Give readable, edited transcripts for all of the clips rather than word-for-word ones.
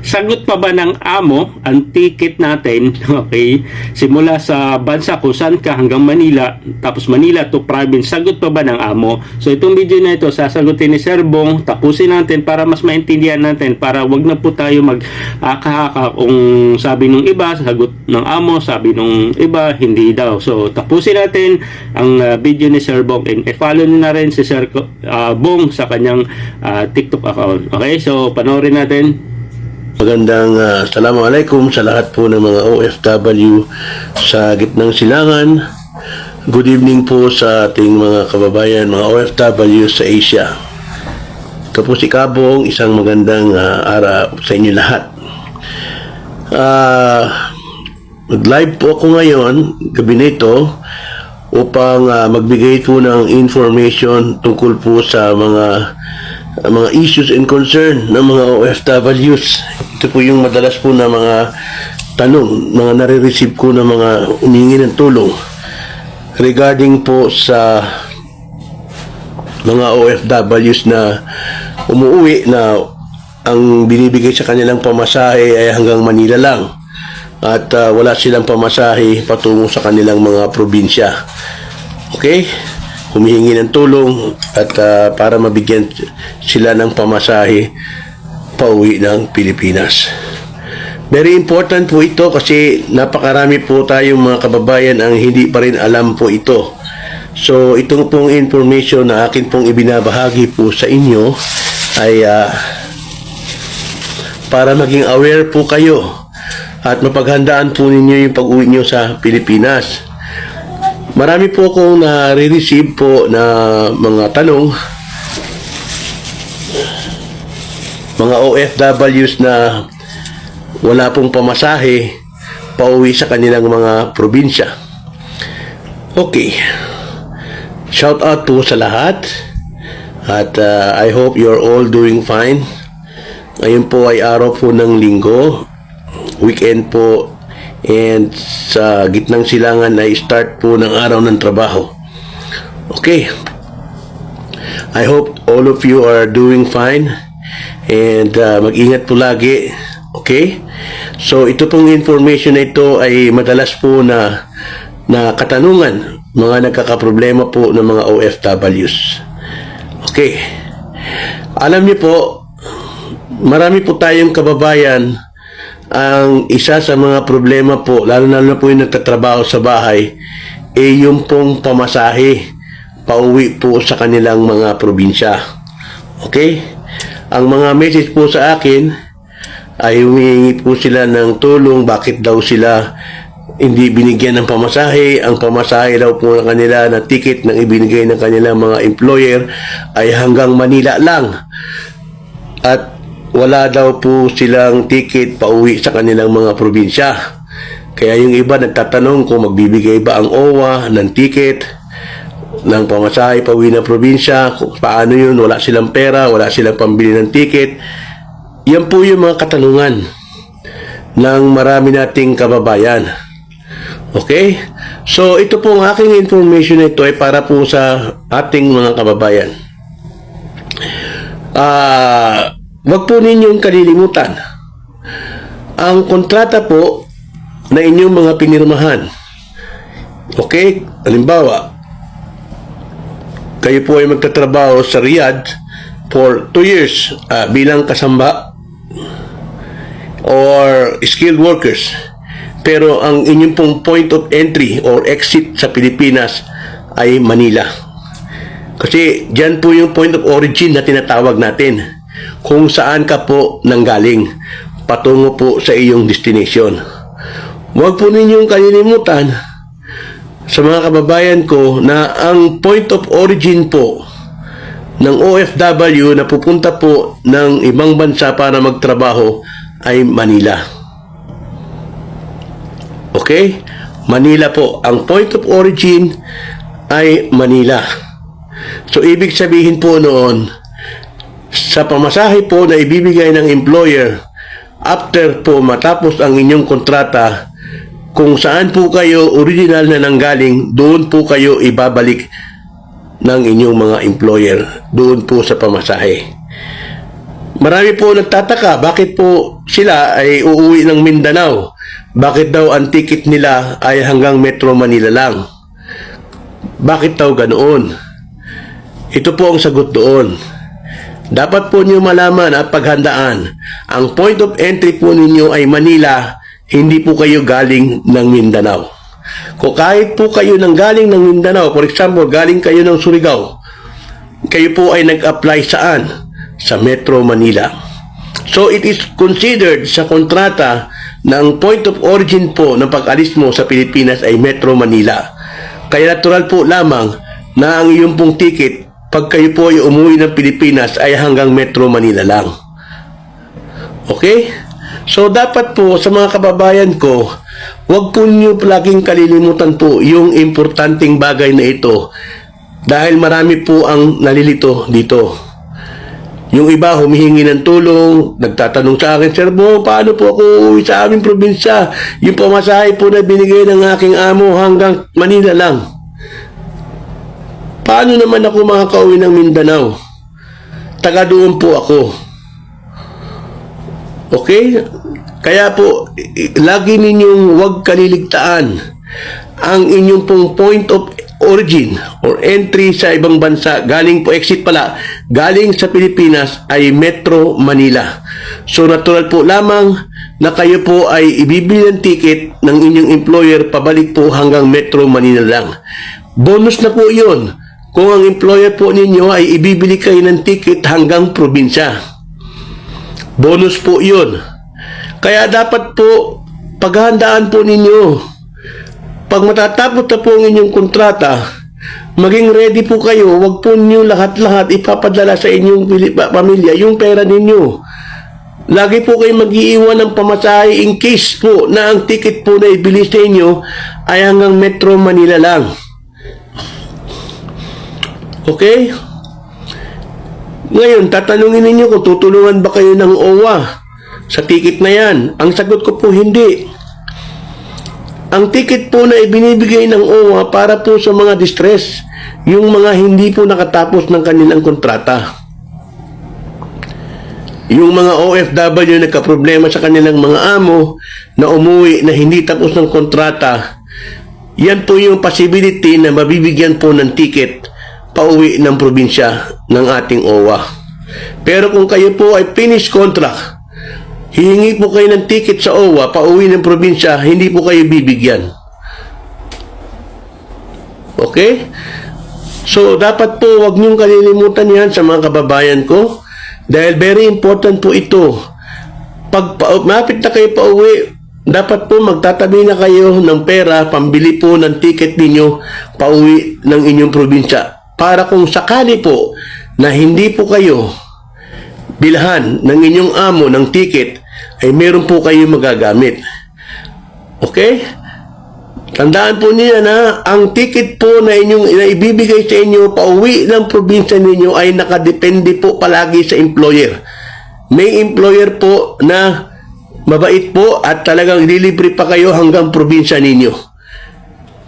sagot pa ba ng amo ang ticket natin, okay, simula sa bansa kung saan ka hanggang Manila, tapos Manila to province, sagot pa ba ng amo? So itong video na ito, sasagutin ni Sir Bong, tapusin natin para mas maintindihan natin, para wag na po tayo mag-haka kung sabi nung iba, sagot ng amo, sabi nung iba, hindi daw. So tapusin natin ang video ni Sir Bong, and follow nyo na rin si Sir Bong sa kanyang TikTok account. Okay, so panoorin natin. Magandang assalamualaikum sa lahat po ng mga OFW sa gitnang silangan. Good evening po sa ating mga kababayan, mga OFW sa Asia. Ito po si Kabong, isang magandang araw sa inyo lahat. Mag-live po ako ngayon, gabi nito, upang magbigay po ng information tungkol po sa mga issues and concern ng mga OFWs. Ito po yung madalas po na mga tanong, mga nare-receive ko na mga humingi ng tulong regarding po sa mga OFWs na umuwi na ang binibigay sa kanilang pamasahe ay hanggang Manila lang at wala silang pamasahe patungo sa kanilang mga probinsya. Okay? Humihingi ng tulong at para mabigyan sila ng pamasahe pauwi ng Pilipinas. Very important po ito kasi napakarami po tayong mga kababayan ang hindi pa rin alam po ito. So itong pong information na akin pong ibinabahagi po sa inyo ay para maging aware po kayo at mapaghandaan po ninyo yung pag-uwi nyo sa Pilipinas. Marami po akong nare-receive po na mga tanong, mga OFWs na wala pong pamasahe pauwi sa kanilang mga probinsya. Okay, shout out po sa lahat at I hope you're all doing fine. Ngayon po ay araw po ng linggo, weekend po, and sa gitnang silangan ay start po ng araw ng trabaho. Okay, I hope all of you are doing fine and mag-ingat po lagi. Okay, so ito pong information na ito ay madalas po na katanungan, mga nagkakaproblema po ng mga OFWs. Okay, alam niyo po, marami po tayong kababayan ang isa sa mga problema po, lalo na po yung nagtatrabaho sa bahay, yung pong pamasahe pauwi po sa kanilang mga probinsya. Okay? Ang mga message po sa akin ay humihingi po sila ng tulong, bakit daw sila hindi binigyan ng pamasahe. Ang pamasahe daw po ng kanila na ticket na ibinigay ng kanilang mga employer ay hanggang Manila lang. At wala daw po silang ticket pauwi sa kanilang mga probinsya. Kaya yung iba nagtatanong kung magbibigay ba ang OWA ng ticket ng pamasahe pauwi ng probinsya, kung paano yun, wala silang pera, wala silang pambili ng ticket. Yan po yung mga katanungan ng marami nating kababayan. Okay? So ito po ang aking information na ito ay para po sa ating mga kababayan. Wag po ninyong kalilimutan ang kontrata po na inyong mga pinirmahan. Okay? Halimbawa, kayo po ay magtatrabaho sa Riyadh for 2 years bilang kasamba or skilled workers. Pero ang inyong pong point of entry or exit sa Pilipinas ay Manila. Kasi dyan po yung point of origin na tinatawag natin, kung saan ka po nanggaling patungo po sa iyong destination. Huwag po ninyong kalilimutan sa mga kababayan ko na ang point of origin po ng OFW na pupunta po ng ibang bansa para magtrabaho ay Manila. Okay? Manila po. Ang point of origin ay Manila. So, ibig sabihin po noon, sa pamasahe po na ibibigay ng employer after po matapos ang inyong kontrata, kung saan po kayo original na nanggaling, doon po kayo ibabalik ng inyong mga employer, doon po sa pamasahe. Marami po nagtataka, bakit po sila ay uuwi ng Mindanao? Bakit daw ang ticket nila ay hanggang Metro Manila lang? Bakit daw ganoon? Ito po ang sagot doon. Dapat po niyo malaman at paghandaan, ang point of entry po ninyo ay Manila, hindi po kayo galing ng Mindanao. Kung kahit po kayo galing ng Mindanao, for example, galing kayo ng Surigao, kayo po ay nag-apply saan? Sa Metro Manila. So it is considered sa kontrata na ang point of origin po ng pag-alis mo sa Pilipinas ay Metro Manila. Kaya natural po lamang na ang iyong pong ticket pag kayo po ay umuwi ng Pilipinas ay hanggang Metro Manila lang. Okay? So dapat po sa mga kababayan ko, huwag po niyo laging kalilimutan po yung importanteng bagay na ito dahil marami po ang nalilito dito. Yung iba humihingi ng tulong, nagtatanong sa akin, Sir Bong, paano po ako uuwi sa aming probinsya? Yung pamasahe po na binigay ng aking amo hanggang Manila lang. Paano naman ako makakauwi ng Mindanao? Taga doon po ako. Okay? Kaya po, lagi ninyong huwag kaliligtaan ang inyong pong point of origin or entry sa ibang bansa, galing po, exit pala, galing sa Pilipinas ay Metro Manila. So natural po lamang na kayo po ay ibibili ng ticket ng inyong employer pabalik po hanggang Metro Manila lang. Bonus na po yun kung ang employer po ninyo ay ibibili kayo ng ticket hanggang probinsya. Bonus po yun. Kaya dapat po paghandaan po ninyo. Pag matatapos na po ang inyong kontrata, maging ready po kayo. Huwag po niyo lahat-lahat ipapadala sa inyong pamilya yung pera ninyo. Lagi po kayo mag-iiwan ng pamasahe in case po na ang ticket po na ibili sa inyo ay hanggang Metro Manila lang. Okay? Ngayon, tatanungin ninyo kung tutulungan ba kayo ng OWA sa ticket na yan. Ang sagot ko po, hindi. Ang ticket po na ibinibigay ng OWA para po sa mga distress, yung mga hindi po nakatapos ng kanilang kontrata. Yung mga OFW na nagkaproblema sa kanilang mga amo na umuwi na hindi tapos ng kontrata, yan po yung possibility na mabibigyan po ng ticket pauwi ng probinsya ng ating OWA. Pero kung kayo po ay finish contract, hihingi po kayo ng ticket sa OWA, pauwi ng probinsya, hindi po kayo bibigyan. Okay? So, dapat po wag niyong kalilimutan yan sa mga kababayan ko dahil very important po ito. Pag mapit na kayo pauwi, dapat po magtatabi na kayo ng pera, pambili po ng ticket ninyo, pauwi ng inyong probinsya. Para kung sakali po na hindi po kayo bilhan ng inyong amo ng ticket, ay meron po kayo magagamit. Okay? Tandaan po niya na ang ticket po na ibibigay sa inyo pauwi ng probinsya ninyo ay nakadepende po palagi sa employer. May employer po na mabait po at talagang ililibre pa kayo hanggang probinsya ninyo.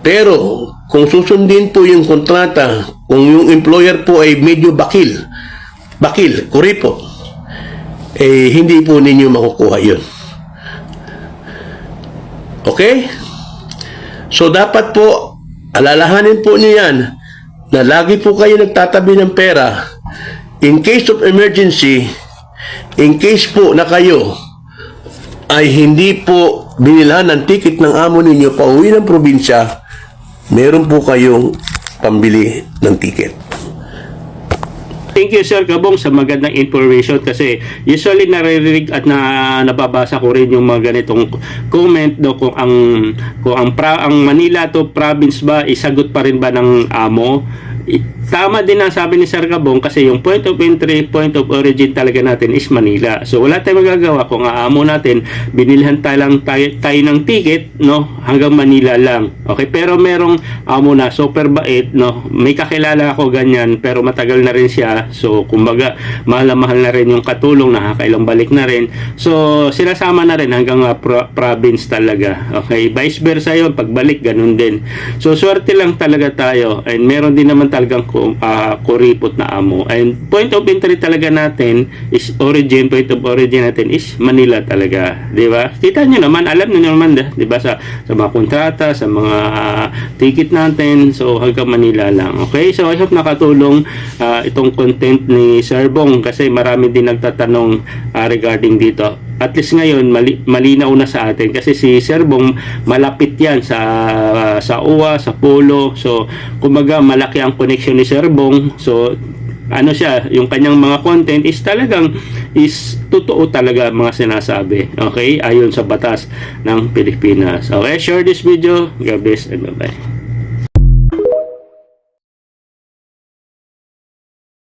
Pero kung susundin po yung kontrata, kung yung employer po ay medyo bakil, kuripot, hindi po ninyo makukuha yun. Okay? So, dapat po, alalahanin po niyo yan na lagi po kayo nagtatabi ng pera in case of emergency, in case po na kayo ay hindi po binilhan ng ticket ng amo ninyo pauwi ng probinsya, meron po kayong pambili ng ticket. Thank you, Sir Gabong, sa magandang information kasi usually naririnig at nababasa ko rin yung mga ganitong comment do kung ang Manila to province ba isagot pa rin ba ng amo. Tama din ang sabi ni Sir Gabong kasi yung point of entry, point of origin talaga natin is Manila. So wala tayong magagawa kung aamo natin, binilhan tayo ng ticket, no, hanggang Manila lang. Okay, pero merong amo na super bait, no. May kakilala ako ganyan pero matagal na rin siya. So kumbaga mahal na rin yung katulong, nakakailang balik na rin. So sinasama na rin hanggang province talaga. Okay, vice versa yun, pagbalik ganun din. So swerte lang talaga tayo and meron din naman talagang kuripot na amo. And point of entry talaga natin is point of origin natin is Manila talaga, di ba? Kita nyo naman, alam nyo naman, di ba, sa mga kontrata, sa mga ticket natin, so hanggang Manila lang. Okay, so I hope nakatulong itong content ni Sir Bong, kasi marami din nagtatanong regarding dito. At least ngayon malinaw na sa atin, kasi si Sir Bong malapit yan sa UWA, sa Polo. So kumbaga malaki ang connection ni Sir Bong. So ano siya, yung kanyang mga content is talagang totoo talaga mga sinasabi. Okay, ayon sa batas ng Pilipinas. Okay, share this video. God bless and bye-bye.